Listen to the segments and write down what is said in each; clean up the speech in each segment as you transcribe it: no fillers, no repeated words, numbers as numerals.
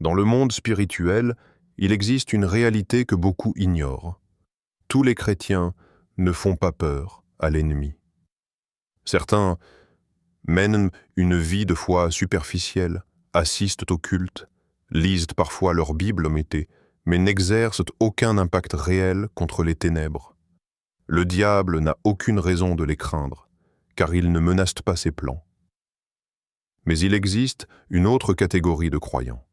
Dans le monde spirituel, il existe une réalité que beaucoup ignorent. Tous les chrétiens ne font pas peur à l'ennemi. Certains mènent une vie de foi superficielle, assistent au culte, lisent parfois leur Bible, mais n'exercent aucun impact réel contre les ténèbres. Le diable n'a aucune raison de les craindre, car il ne menace pas ses plans. Mais il existe une autre catégorie de croyants.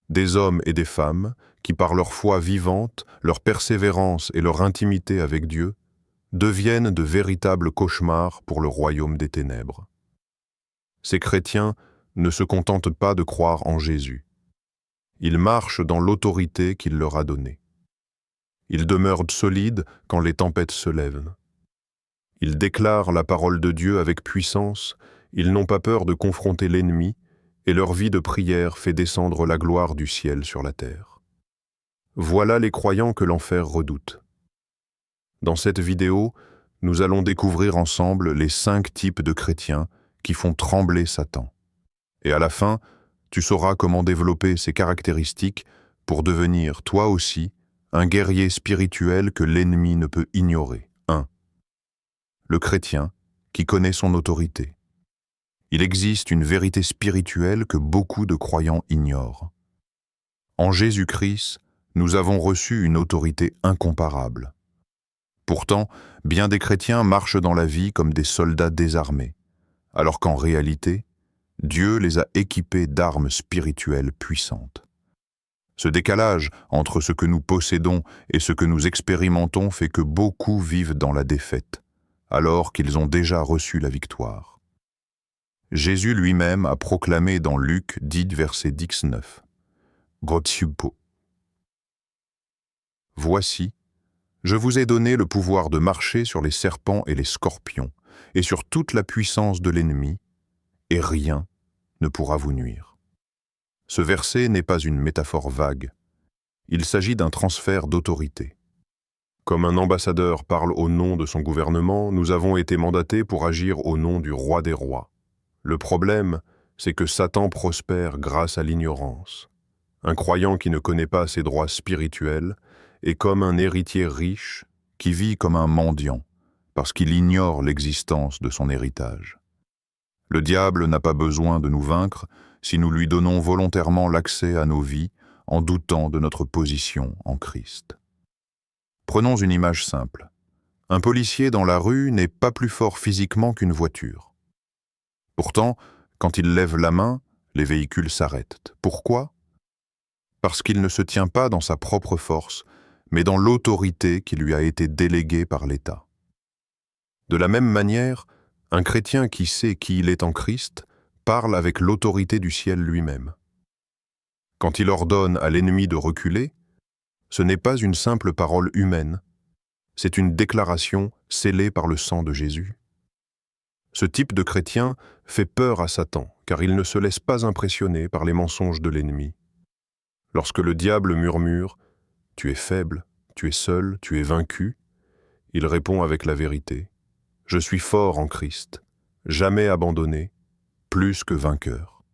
Des hommes et des femmes qui, par leur foi vivante, leur persévérance et leur intimité avec Dieu, deviennent de véritables cauchemars pour le royaume des ténèbres. Ces chrétiens ne se contentent pas de croire en Jésus. Ils marchent dans l'autorité qu'il leur a donnée. Ils demeurent solides quand les tempêtes se lèvent. Ils déclarent la parole de Dieu avec puissance, ils n'ont pas peur de confronter l'ennemi, et leur vie de prière fait descendre la gloire du ciel sur la terre. Voilà les croyants que l'enfer redoute. Dans cette vidéo, nous allons découvrir ensemble les 5 types de chrétiens qui font trembler Satan. Et à la fin, tu sauras comment développer ces caractéristiques pour devenir, toi aussi, un guerrier spirituel que l'ennemi ne peut ignorer. 1. Le chrétien qui connaît son autorité. Il existe une vérité spirituelle que beaucoup de croyants ignorent. En Jésus-Christ, nous avons reçu une autorité incomparable. Pourtant, bien des chrétiens marchent dans la vie comme des soldats désarmés, alors qu'en réalité, Dieu les a équipés d'armes spirituelles puissantes. Ce décalage entre ce que nous possédons et ce que nous expérimentons fait que beaucoup vivent dans la défaite, alors qu'ils ont déjà reçu la victoire. Jésus lui-même a proclamé dans Luc 10, verset 19. Voici, je vous ai donné le pouvoir de marcher sur les serpents et les scorpions, et sur toute la puissance de l'ennemi, et rien ne pourra vous nuire. Ce verset n'est pas une métaphore vague. Il s'agit d'un transfert d'autorité. Comme un ambassadeur parle au nom de son gouvernement, nous avons été mandatés pour agir au nom du roi des rois. Le problème, c'est que Satan prospère grâce à l'ignorance. Un croyant qui ne connaît pas ses droits spirituels est comme un héritier riche qui vit comme un mendiant, parce qu'il ignore l'existence de son héritage. Le diable n'a pas besoin de nous vaincre si nous lui donnons volontairement l'accès à nos vies en doutant de notre position en Christ. Prenons une image simple. Un policier dans la rue n'est pas plus fort physiquement qu'une voiture. Pourtant, quand il lève la main, les véhicules s'arrêtent. Pourquoi ? Parce qu'il ne se tient pas dans sa propre force, mais dans l'autorité qui lui a été déléguée par l'État. De la même manière, un chrétien qui sait qui il est en Christ parle avec l'autorité du ciel lui-même. Quand il ordonne à l'ennemi de reculer, ce n'est pas une simple parole humaine, c'est une déclaration scellée par le sang de Jésus. Ce type de chrétien fait peur à Satan, car il ne se laisse pas impressionner par les mensonges de l'ennemi. Lorsque le diable murmure « Tu es faible, tu es seul, tu es vaincu », il répond avec la vérité « Je suis fort en Christ, jamais abandonné, plus que vainqueur ».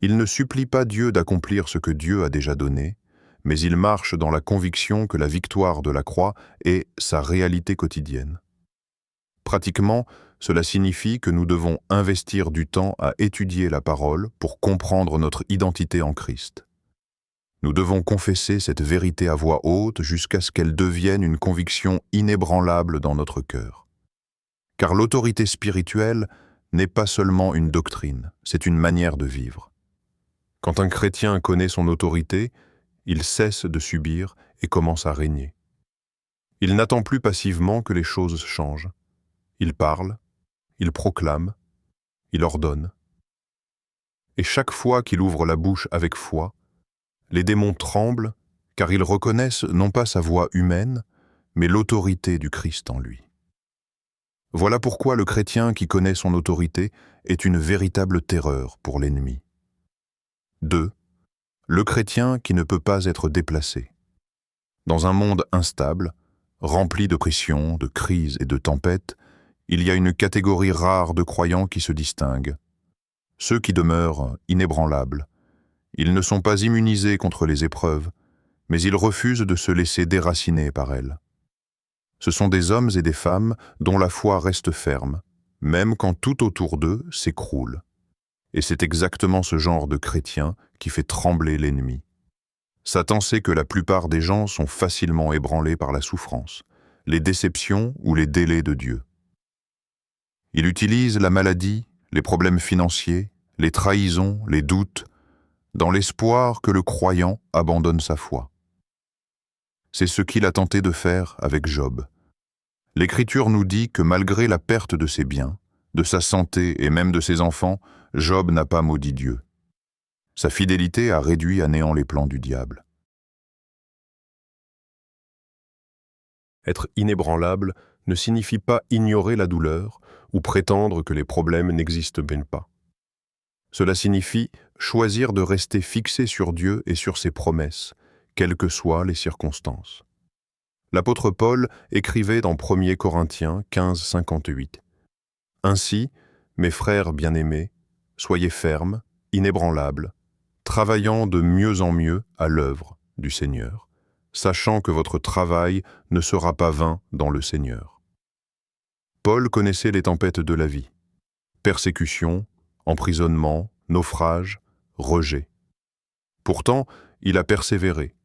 Il ne supplie pas Dieu d'accomplir ce que Dieu a déjà donné, mais il marche dans la conviction que la victoire de la croix est sa réalité quotidienne. Pratiquement, cela signifie que nous devons investir du temps à étudier la parole pour comprendre notre identité en Christ. Nous devons confesser cette vérité à voix haute jusqu'à ce qu'elle devienne une conviction inébranlable dans notre cœur. Car l'autorité spirituelle n'est pas seulement une doctrine, c'est une manière de vivre. Quand un chrétien connaît son autorité, il cesse de subir et commence à régner. Il n'attend plus passivement que les choses changent. Il parle, il proclame, il ordonne. Et chaque fois qu'il ouvre la bouche avec foi, les démons tremblent car ils reconnaissent non pas sa voix humaine, mais l'autorité du Christ en lui. Voilà pourquoi le chrétien qui connaît son autorité est une véritable terreur pour l'ennemi. 2. Le chrétien qui ne peut pas être déplacé. Dans un monde instable, rempli de pressions, de crises et de tempêtes, il y a une catégorie rare de croyants qui se distinguent, ceux qui demeurent inébranlables. Ils ne sont pas immunisés contre les épreuves, mais ils refusent de se laisser déraciner par elles. Ce sont des hommes et des femmes dont la foi reste ferme, même quand tout autour d'eux s'écroule. Et c'est exactement ce genre de chrétien qui fait trembler l'ennemi. Satan sait que la plupart des gens sont facilement ébranlés par la souffrance, les déceptions ou les délais de Dieu. Il utilise la maladie, les problèmes financiers, les trahisons, les doutes, dans l'espoir que le croyant abandonne sa foi. C'est ce qu'il a tenté de faire avec Job. L'Écriture nous dit que malgré la perte de ses biens, de sa santé et même de ses enfants, Job n'a pas maudit Dieu. Sa fidélité a réduit à néant les plans du diable. Être inébranlable ne signifie pas ignorer la douleur ou prétendre que les problèmes n'existent même pas. Cela signifie choisir de rester fixé sur Dieu et sur ses promesses, quelles que soient les circonstances. L'apôtre Paul écrivait dans 1 Corinthiens 15, 58. « Ainsi, mes frères bien-aimés, soyez fermes, inébranlables, travaillant de mieux en mieux à l'œuvre du Seigneur, sachant que votre travail ne sera pas vain dans le Seigneur. » Paul connaissait les tempêtes de la vie, persécutions, emprisonnement, naufrage, rejet. Pourtant, il a persévéré,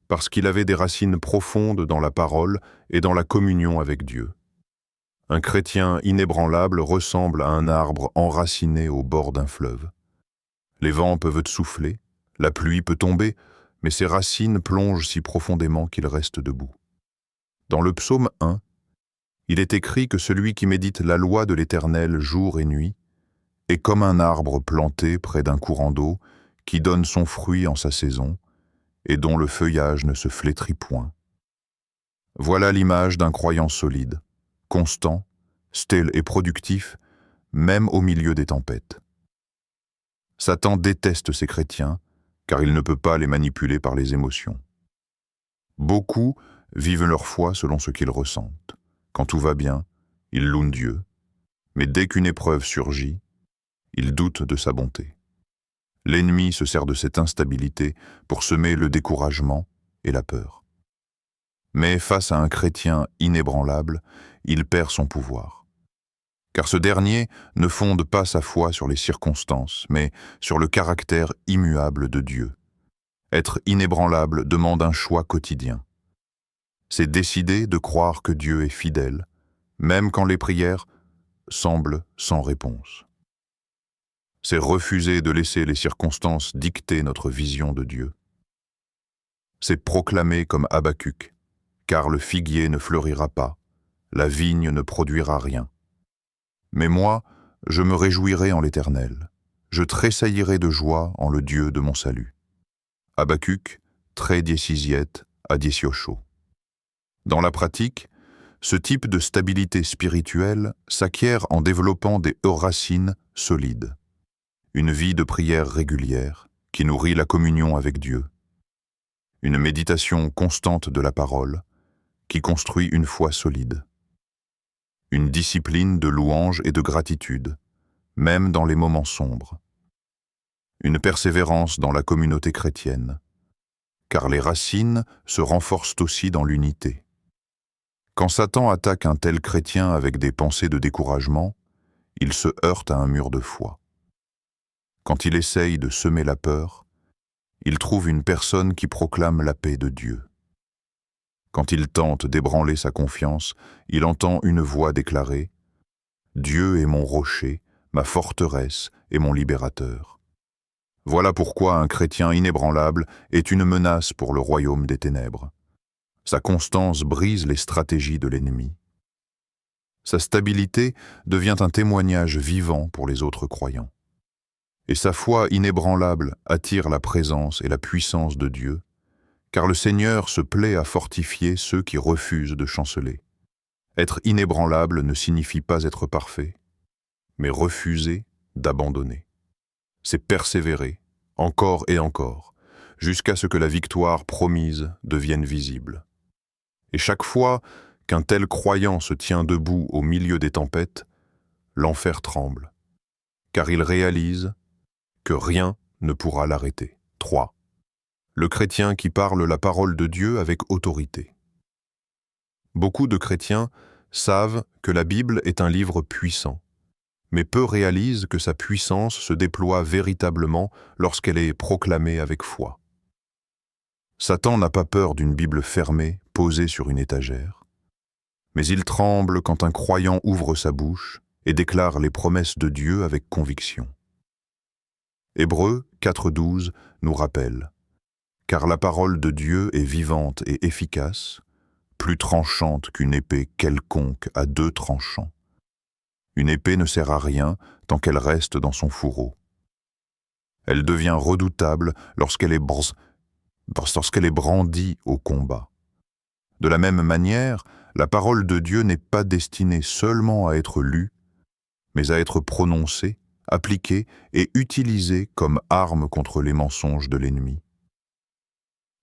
parce qu'il avait des racines profondes dans la parole et dans la communion avec Dieu. Un chrétien inébranlable ressemble à un arbre enraciné au bord d'un fleuve. Les vents peuvent souffler, la pluie peut tomber, mais ses racines plongent si profondément qu'il reste debout. Dans le psaume 1, il est écrit que celui qui médite la loi de l'Éternel jour et nuit est comme un arbre planté près d'un courant d'eau qui donne son fruit en sa saison et dont le feuillage ne se flétrit point. Voilà l'image d'un croyant solide, constant, stable et productif, même au milieu des tempêtes. Satan déteste ces chrétiens, car il ne peut pas les manipuler par les émotions. Beaucoup vivent leur foi selon ce qu'ils ressentent. Quand tout va bien, ils louent Dieu, mais dès qu'une épreuve surgit, ils doutent de sa bonté. L'ennemi se sert de cette instabilité pour semer le découragement et la peur. Mais face à un chrétien inébranlable, il perd son pouvoir. Car ce dernier ne fonde pas sa foi sur les circonstances, mais sur le caractère immuable de Dieu. Être inébranlable demande un choix quotidien. C'est décider de croire que Dieu est fidèle, même quand les prières semblent sans réponse. C'est refuser de laisser les circonstances dicter notre vision de Dieu. C'est proclamer comme Habacuc, car le figuier ne fleurira pas, la vigne ne produira rien. Mais moi, je me réjouirai en l'Éternel, je tressaillirai de joie en le Dieu de mon salut. Habacuc, très diécisiet à diéciocho. Dans la pratique, ce type de stabilité spirituelle s'acquiert en développant des racines solides. Une vie de prière régulière qui nourrit la communion avec Dieu. Une méditation constante de la parole qui construit une foi solide. Une discipline de louange et de gratitude, même dans les moments sombres. Une persévérance dans la communauté chrétienne, car les racines se renforcent aussi dans l'unité. Quand Satan attaque un tel chrétien avec des pensées de découragement, il se heurte à un mur de foi. Quand il essaye de semer la peur, il trouve une personne qui proclame la paix de Dieu. Quand il tente d'ébranler sa confiance, il entend une voix déclarer « Dieu est mon rocher, ma forteresse et mon libérateur ». Voilà pourquoi un chrétien inébranlable est une menace pour le royaume des ténèbres. Sa constance brise les stratégies de l'ennemi. Sa stabilité devient un témoignage vivant pour les autres croyants. Et sa foi inébranlable attire la présence et la puissance de Dieu, car le Seigneur se plaît à fortifier ceux qui refusent de chanceler. Être inébranlable ne signifie pas être parfait, mais refuser d'abandonner. C'est persévérer, encore et encore, jusqu'à ce que la victoire promise devienne visible. Et chaque fois qu'un tel croyant se tient debout au milieu des tempêtes, l'enfer tremble, car il réalise que rien ne pourra l'arrêter. 3. Le chrétien qui parle la parole de Dieu avec autorité. Beaucoup de chrétiens savent que la Bible est un livre puissant, mais peu réalisent que sa puissance se déploie véritablement lorsqu'elle est proclamée avec foi. Satan n'a pas peur d'une Bible fermée, posée sur une étagère, mais il tremble quand un croyant ouvre sa bouche et déclare les promesses de Dieu avec conviction. Hébreux 4,12 nous rappelle « Car la parole de Dieu est vivante et efficace, plus tranchante qu'une épée quelconque à 2 tranchants. Une épée ne sert à rien tant qu'elle reste dans son fourreau. Elle devient redoutable lorsqu'elle est brandie au combat. De la même manière, la parole de Dieu n'est pas destinée seulement à être lue, mais à être prononcée, appliquée et utilisée comme arme contre les mensonges de l'ennemi.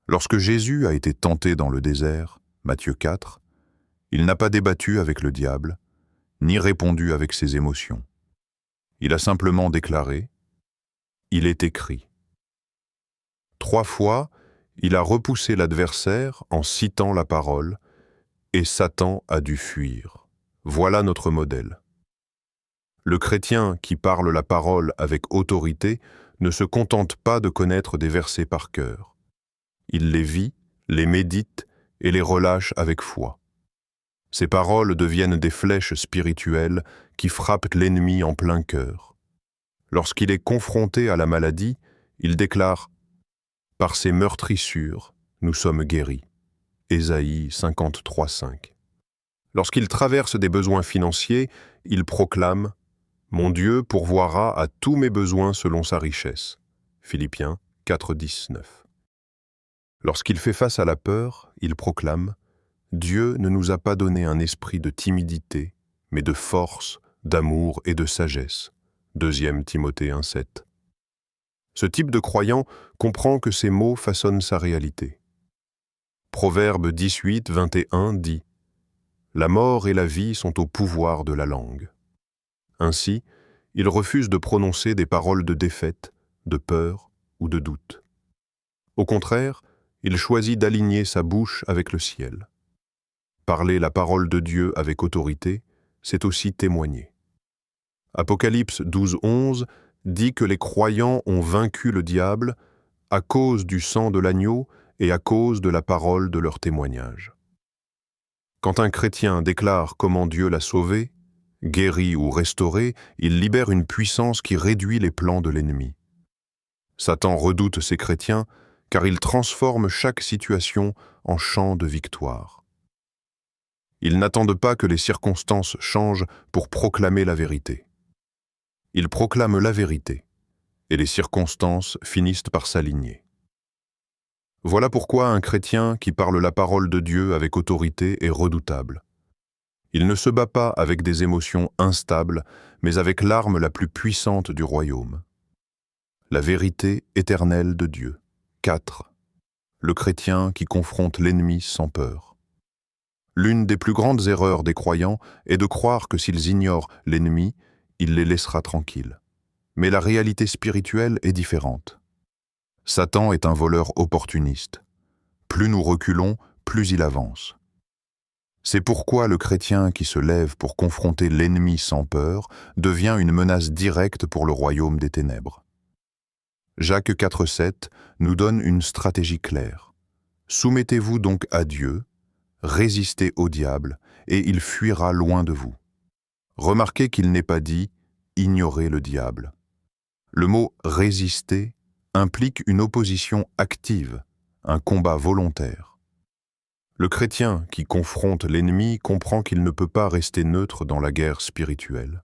Lorsque Jésus a été tenté dans le désert, Matthieu 4, il n'a pas débattu avec le diable, ni répondu avec ses émotions. Il a simplement déclaré « Il est écrit ». 3 fois, il a repoussé l'adversaire en citant la parole, et Satan a dû fuir. Voilà notre modèle. Le chrétien qui parle la parole avec autorité ne se contente pas de connaître des versets par cœur. Il les vit, les médite et les relâche avec foi. Ces paroles deviennent des flèches spirituelles qui frappent l'ennemi en plein cœur. Lorsqu'il est confronté à la maladie, il déclare « Par ses meurtrissures, nous sommes guéris ». Ésaïe 53,5. Lorsqu'il traverse des besoins financiers, il proclame « Mon Dieu pourvoira à tous mes besoins selon sa richesse ». Philippiens 4,19. Lorsqu'il fait face à la peur, il proclame « Dieu ne nous a pas donné un esprit de timidité, mais de force, d'amour et de sagesse ». 2 Timothée 1,7. Ce type de croyant comprend que ces mots façonnent sa réalité. Proverbe 18:21 dit « La mort et la vie sont au pouvoir de la langue ». Ainsi, il refuse de prononcer des paroles de défaite, de peur ou de doute. Au contraire, il choisit d'aligner sa bouche avec le ciel. Parler la parole de Dieu avec autorité, c'est aussi témoigner. Apocalypse 12:11 dit que les croyants ont vaincu le diable à cause du sang de l'agneau et à cause de la parole de leur témoignage. Quand un chrétien déclare comment Dieu l'a sauvé, guéri ou restauré, il libère une puissance qui réduit les plans de l'ennemi. Satan redoute ces chrétiens car ils transforment chaque situation en champ de victoire. Ils n'attendent pas que les circonstances changent pour proclamer la vérité. Ils proclament la vérité, et les circonstances finissent par s'aligner. Voilà pourquoi un chrétien qui parle la parole de Dieu avec autorité est redoutable. Il ne se bat pas avec des émotions instables, mais avec l'arme la plus puissante du royaume. La vérité éternelle de Dieu. 4. Le chrétien qui confronte l'ennemi sans peur. L'une des plus grandes erreurs des croyants est de croire que s'ils ignorent l'ennemi, il les laissera tranquilles. Mais la réalité spirituelle est différente. Satan est un voleur opportuniste. Plus nous reculons, plus il avance. C'est pourquoi le chrétien qui se lève pour confronter l'ennemi sans peur devient une menace directe pour le royaume des ténèbres. Jacques 4,7 nous donne une stratégie claire. Soumettez-vous donc à Dieu, résistez au diable, et il fuira loin de vous. Remarquez qu'il n'est pas dit « ignorez le diable ». Le mot « résister » implique une opposition active, un combat volontaire. Le chrétien qui confronte l'ennemi comprend qu'il ne peut pas rester neutre dans la guerre spirituelle.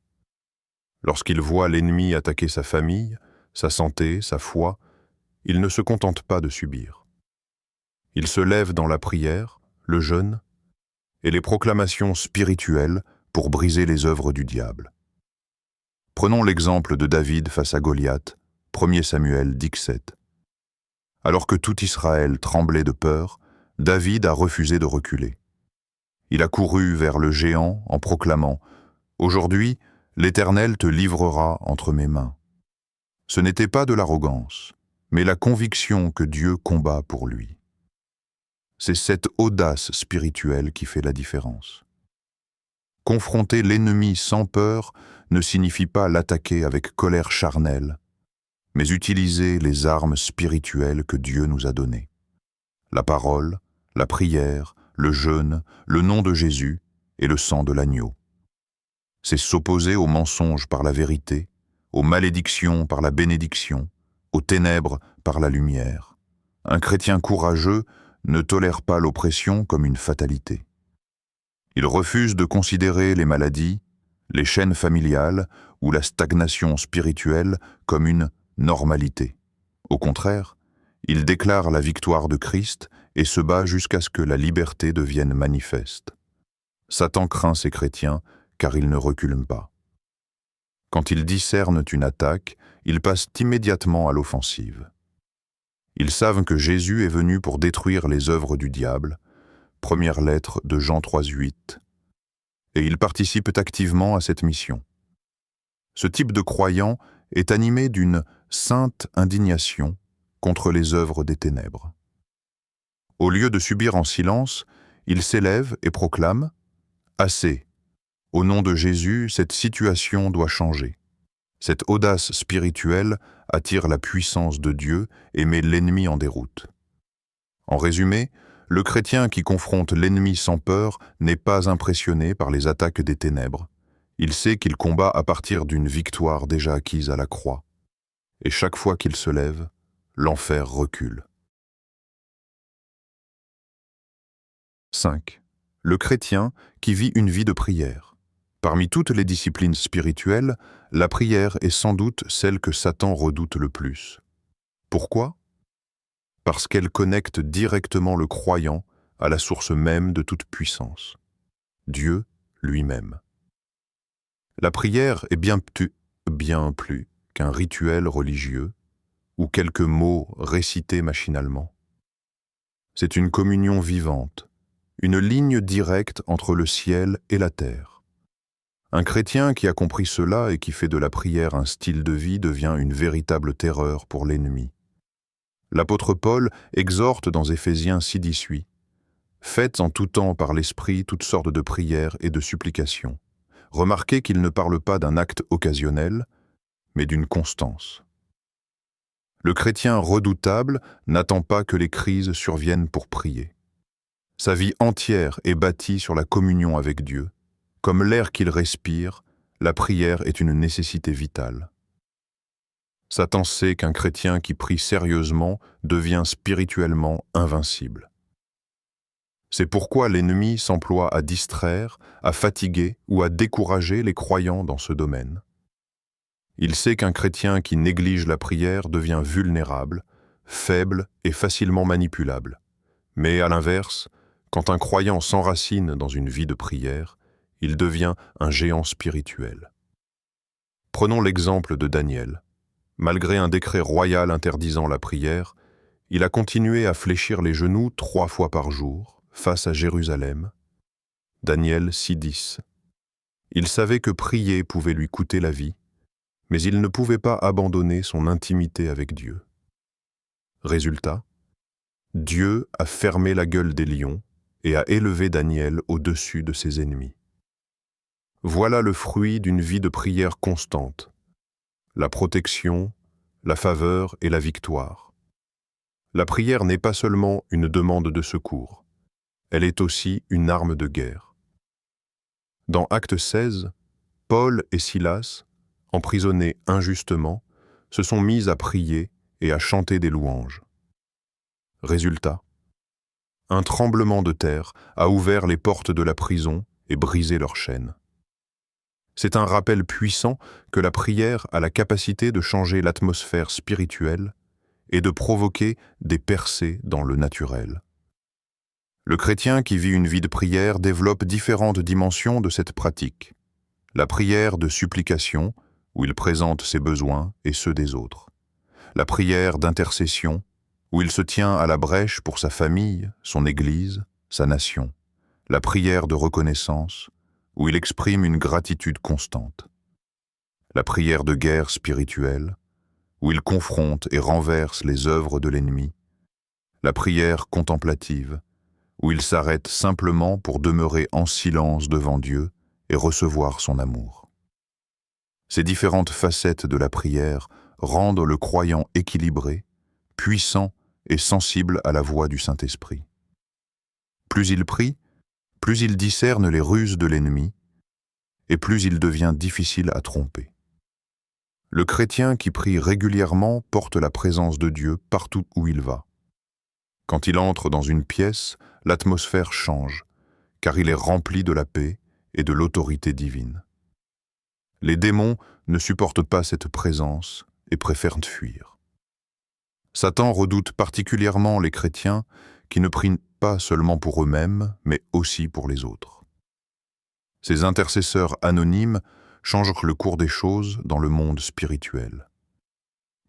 Lorsqu'il voit l'ennemi attaquer sa famille, sa santé, sa foi, il ne se contente pas de subir. Il se lève dans la prière, le jeûne et les proclamations spirituelles pour briser les œuvres du diable. Prenons l'exemple de David face à Goliath, 1 Samuel 17. Alors que tout Israël tremblait de peur, David a refusé de reculer. Il a couru vers le géant en proclamant « Aujourd'hui, l'Éternel te livrera entre mes mains ». Ce n'était pas de l'arrogance, mais la conviction que Dieu combat pour lui. C'est cette audace spirituelle qui fait la différence. Confronter l'ennemi sans peur ne signifie pas l'attaquer avec colère charnelle, mais utiliser les armes spirituelles que Dieu nous a données. La parole, la prière, le jeûne, le nom de Jésus et le sang de l'agneau. C'est s'opposer aux mensonges par la vérité, aux malédictions par la bénédiction, aux ténèbres par la lumière. Un chrétien courageux ne tolère pas l'oppression comme une fatalité. Il refuse de considérer les maladies, les chaînes familiales ou la stagnation spirituelle comme une normalité. Au contraire, il déclare la victoire de Christ et se bat jusqu'à ce que la liberté devienne manifeste. Satan craint ces chrétiens car ils ne reculent pas. Quand ils discernent une attaque, ils passent immédiatement à l'offensive. Ils savent que Jésus est venu pour détruire les œuvres du diable, première lettre de Jean 3,8, et ils participent activement à cette mission. Ce type de croyant est animé d'une sainte indignation contre les œuvres des ténèbres. Au lieu de subir en silence, il s'élève et proclame « Assez ! Au nom de Jésus, cette situation doit changer. » Cette audace spirituelle attire la puissance de Dieu et met l'ennemi en déroute. En résumé, le chrétien qui confronte l'ennemi sans peur n'est pas impressionné par les attaques des ténèbres. Il sait qu'il combat à partir d'une victoire déjà acquise à la croix. Et chaque fois qu'il se lève, l'enfer recule. 5. Le chrétien qui vit une vie de prière. Parmi toutes les disciplines spirituelles, la prière est sans doute celle que Satan redoute le plus. Pourquoi ? Parce qu'elle connecte directement le croyant à la source même de toute puissance, Dieu lui-même. La prière est bien plus qu'un rituel religieux ou quelques mots récités machinalement. C'est une communion vivante, une ligne directe entre le ciel et la terre. Un chrétien qui a compris cela et qui fait de la prière un style de vie devient une véritable terreur pour l'ennemi. L'apôtre Paul exhorte dans Éphésiens 6,18 « Faites en tout temps par l'Esprit toutes sortes de prières et de supplications. Remarquez qu'il ne parle pas d'un acte occasionnel, mais d'une constance. » Le chrétien redoutable n'attend pas que les crises surviennent pour prier. Sa vie entière est bâtie sur la communion avec Dieu. Comme l'air qu'il respire, la prière est une nécessité vitale. Satan sait qu'un chrétien qui prie sérieusement devient spirituellement invincible. C'est pourquoi l'ennemi s'emploie à distraire, à fatiguer ou à décourager les croyants dans ce domaine. Il sait qu'un chrétien qui néglige la prière devient vulnérable, faible et facilement manipulable. Mais à l'inverse, quand un croyant s'enracine dans une vie de prière, il devient un géant spirituel. Prenons l'exemple de Daniel. Malgré un décret royal interdisant la prière, il a continué à fléchir les genoux 3 fois par jour face à Jérusalem. Daniel 6,10. Il savait que prier pouvait lui coûter la vie, mais il ne pouvait pas abandonner son intimité avec Dieu. Résultat, Dieu a fermé la gueule des lions et a élevé Daniel au-dessus de ses ennemis. Voilà le fruit d'une vie de prière constante. La protection, la faveur et la victoire. La prière n'est pas seulement une demande de secours, elle est aussi une arme de guerre. Dans Actes 16, Paul et Silas, emprisonnés injustement, se sont mis à prier et à chanter des louanges. Résultat, un tremblement de terre a ouvert les portes de la prison et brisé leurs chaînes. C'est un rappel puissant que la prière a la capacité de changer l'atmosphère spirituelle et de provoquer des percées dans le naturel. Le chrétien qui vit une vie de prière développe différentes dimensions de cette pratique. La prière de supplication, où il présente ses besoins et ceux des autres. La prière d'intercession, où il se tient à la brèche pour sa famille, son Église, sa nation. La prière de reconnaissance, où il exprime une gratitude constante. La prière de guerre spirituelle, où il confronte et renverse les œuvres de l'ennemi, la prière contemplative, où il s'arrête simplement pour demeurer en silence devant Dieu et recevoir son amour. Ces différentes facettes de la prière rendent le croyant équilibré, puissant et sensible à la voix du Saint-Esprit. Plus il prie, plus il discerne les ruses de l'ennemi, et plus il devient difficile à tromper. Le chrétien qui prie régulièrement porte la présence de Dieu partout où il va. Quand il entre dans une pièce, l'atmosphère change, car il est rempli de la paix et de l'autorité divine. Les démons ne supportent pas cette présence et préfèrent fuir. Satan redoute particulièrement les chrétiens qui ne prient pas seulement pour eux-mêmes, mais aussi pour les autres. Ces intercesseurs anonymes changent le cours des choses dans le monde spirituel.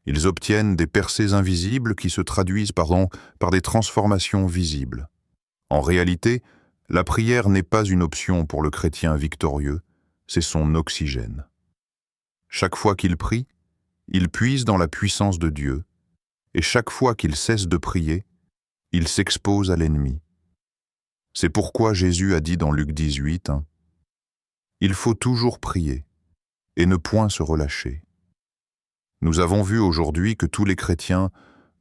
Ils obtiennent des percées invisibles qui se traduisent par des transformations visibles. En réalité, la prière n'est pas une option pour le chrétien victorieux, c'est son oxygène. Chaque fois qu'il prie, il puise dans la puissance de Dieu, et chaque fois qu'il cesse de prier, il s'expose à l'ennemi. C'est pourquoi Jésus a dit dans Luc 18, « Il faut toujours prier, et ne point se relâcher. » Nous avons vu aujourd'hui que tous les chrétiens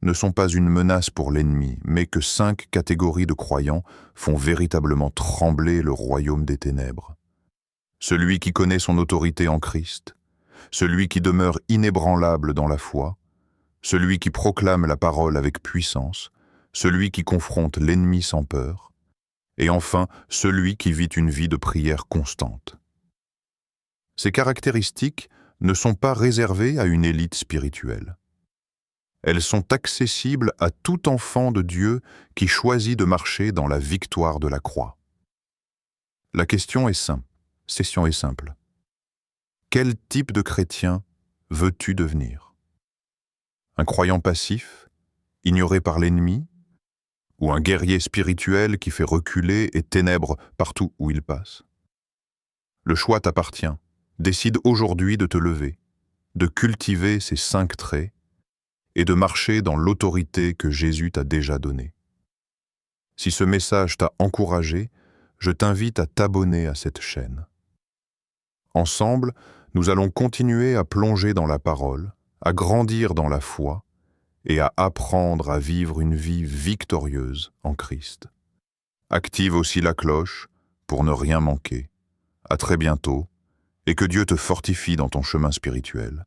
ne sont pas une menace pour l'ennemi, mais que 5 catégories de croyants font véritablement trembler le royaume des ténèbres. Celui qui connaît son autorité en Christ, celui qui demeure inébranlable dans la foi, celui qui proclame la parole avec puissance, celui qui confronte l'ennemi sans peur, et enfin celui qui vit une vie de prière constante. Ces caractéristiques ne sont pas réservées à une élite spirituelle. Elles sont accessibles à tout enfant de Dieu qui choisit de marcher dans la victoire de la croix. La question est simple. Quel type de chrétien veux-tu devenir? Un croyant passif, ignoré par l'ennemi, ou un guerrier spirituel qui fait reculer et ténèbres partout où il passe? Le choix t'appartient. Décide aujourd'hui de te lever, de cultiver ces 5 traits et de marcher dans l'autorité que Jésus t'a déjà donnée. Si ce message t'a encouragé, je t'invite à t'abonner à cette chaîne. Ensemble, nous allons continuer à plonger dans la parole, à grandir dans la foi et à apprendre à vivre une vie victorieuse en Christ. Active aussi la cloche pour ne rien manquer. À très bientôt et que Dieu te fortifie dans ton chemin spirituel.